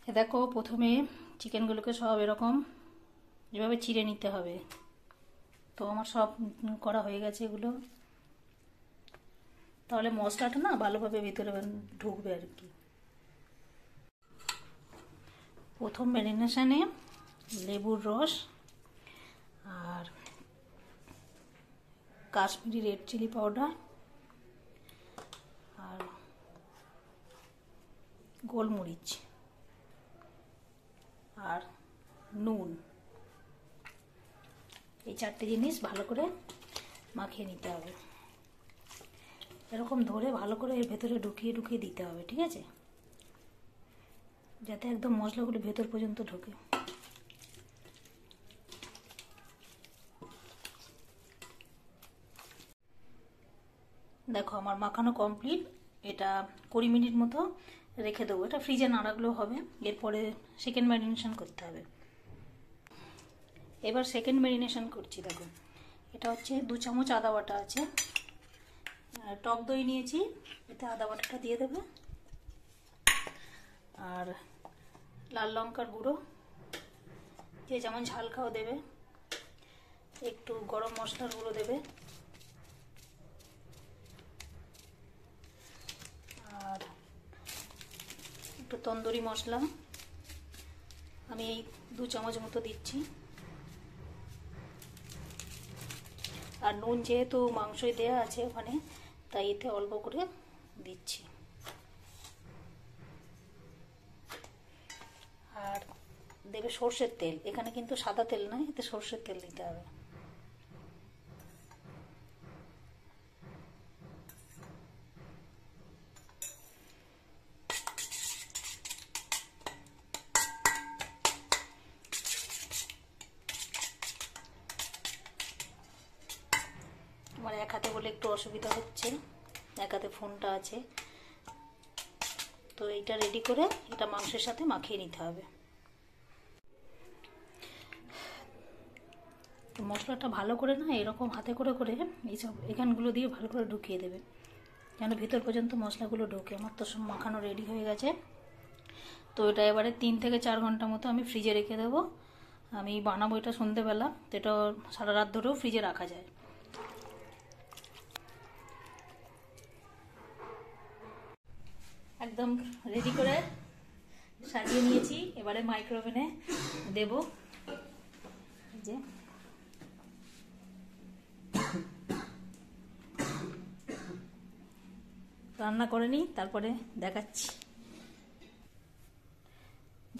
দেখো প্রথমে চিকেনগুলোকে সব এরকম যেভাবে চিড়ে নিতে হবে। তো আমার সব করা হয়ে গেছে এগুলো, তাহলে মশলাটা না ভালোভাবে ভিতরে ঢুকবে আর কি। প্রথম ম্যারিনেশনে লেবুর রস আর কাশ্মীরি রেড চিলি পাউডার আর গোলমরিচ আর নুন, এই চারটে জিনিস ভালো করে মাখিয়ে নিতে হবে। এরকম ধরে ভালো করে এর ভেতরে ঢুকিয়ে ঢুকিয়ে দিতে হবে, ঠিক আছে, যাতে একদম মশলাগুলো ভেতর পর্যন্ত ঢোকে। দেখো আমার মাখানো কমপ্লিট। এটা 20 মিনিট মতো রেখে দেবো, এটা ফ্রিজে না রাখলেও হবে। এরপরে সেকেন্ড ম্যারিনেশন করতে হবে। এবার সেকেন্ড ম্যারিনেশন করছি। দেখো এটা হচ্ছে 2 চামচ আদা বাটা আছে, টক দই নিয়েছি, এতে আদা বাটাটা দিয়ে দেবে, আর লাল লঙ্কার গুঁড়ো, যে যেমন ঝাল খাও দেবে, একটু গরম মশলার গুঁড়ো দেবে, আর একটু তন্দুরি মশলা আমি এই 2 চামচ মতো দিচ্ছি। আর নুন যেহেতু মাংসই দেওয়া আছে ওখানে, তাই এতে অল্প করে দিচ্ছি। আর দেবে সর্ষের তেল, এখানে কিন্তু সাদা তেল নয়, এতে সর্ষের তেল দিতে হবে। আমার এক হাতে বলে একটু অসুবিধা হচ্ছে, এক হাতে ফোনটা আছে, তো এইটা রেডি করে এটা মাংসের সাথে মাখিয়ে নিতে হবে। মশলাটা ভালো করে না এরকম হাতে করে করে এইসব এখানগুলো দিয়ে ভালো করে ঢুকিয়ে দেবে, যেন ভিতর পর্যন্ত মশলাগুলো ঢোকে। আমার তো সব মাখানো রেডি হয়ে গেছে। তো এটা এবারে 3 থেকে 4 ঘন্টা মতো আমি ফ্রিজে রেখে দেবো। আমি বানাবো এটা সন্ধ্যেবেলা, তো এটা সারা রাত ধরেও ফ্রিজে রাখা যায়। একদম রেডি করে সাজিয়ে নিয়েছি, এবারে মাইক্রোওভেনে দেব। যে রান্না করে নিই, তারপরে দেখাচ্ছি।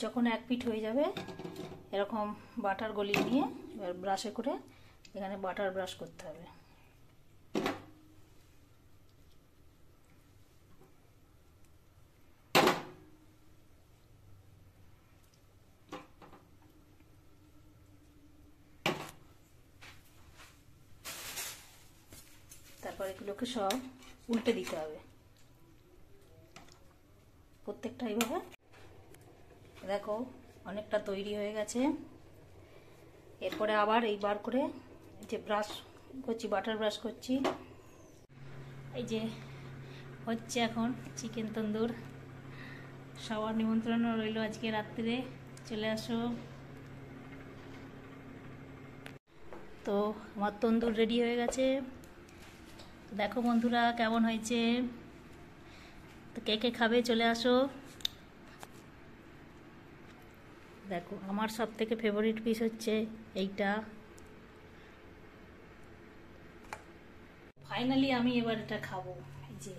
যখন এক পিঠ হয়ে যাবে এরকম বাটার গলিয়ে নিয়ে এবার ব্রাশে করে এখানে বাটার ব্রাশ করতে হবে। তারপর এগুলোকে সব উল্টে দিতে হবে প্রত্যেকটা এইভাবে। দেখো অনেকটা তৈরি হয়ে গেছে। এরপরে আবার এই বার করে যে ব্রাশ করছি, বাটার ব্রাশ করছি, এই যে হচ্ছে এখন চিকেন তন্দুর। সবার নিমন্ত্রণ রইল আজকে রাত্রে, চলে আসো। তো আমার তন্দুর রেডি হয়ে গেছে। দেখো বন্ধুরা কেমন হয়েছে, তো কে কে খাবে চলে আসো। দেখো আমার সব থেকে ফেভারিট পিস হচ্ছে এইটা। ফাইনালি আমি এবার এটা খাবো। এই যে